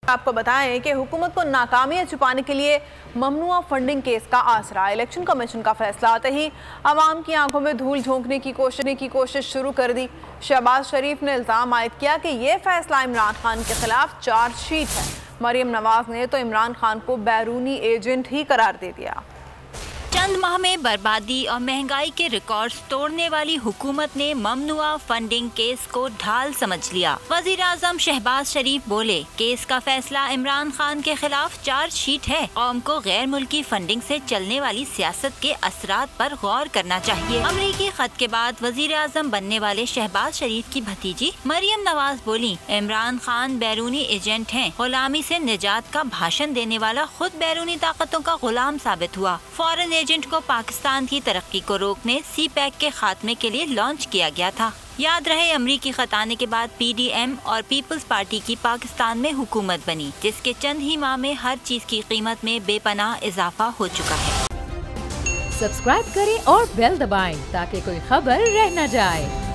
आपको बताएं कि हुकूमत को नाकामियां छुपाने के लिए ममनुआ फंडिंग केस का आसरा। इलेक्शन कमीशन का फैसला आते ही आवाम की आंखों में धूल झोंकने की कोशिश शुरू कर दी। शहबाज शरीफ ने इल्ज़ाम आयद किया कि यह फैसला इमरान खान के खिलाफ चार्जशीट है। मरियम नवाज ने तो इमरान खान को बैरूनी एजेंट ही करार दे दिया। चंद माह में बर्बादी और महंगाई के रिकॉर्ड्स तोड़ने वाली हुकूमत ने ममनुआ फंडिंग केस को ढाल समझ लिया। वजीर आजम शहबाज शरीफ बोले, केस का फैसला इमरान खान के खिलाफ चार्जशीट है। कौम को गैर मुल्की फंडिंग से चलने वाली सियासत के असरात पर गौर करना चाहिए। अमरीकी खत के बाद वजीर आजम बनने वाले शहबाज शरीफ की भतीजी मरियम नवाज बोली, इमरान खान बैरूनी एजेंट हैं। गुलामी से निजात का भाषण देने वाला खुद बैरूनी ताकतों का गुलाम साबित हुआ। फॉरेन एजेंट को पाकिस्तान की तरक्की को रोकने CPEC के खात्मे के लिए लॉन्च किया गया था। याद रहे, अमरीकी खत आने के बाद PDM और पीपल्स पार्टी की पाकिस्तान में हुकूमत बनी, जिसके चंद ही माह में हर चीज की कीमत में बेपनाह इजाफा हो चुका है। सब्सक्राइब करें और बेल दबाएं ताकि कोई खबर रह न जाए।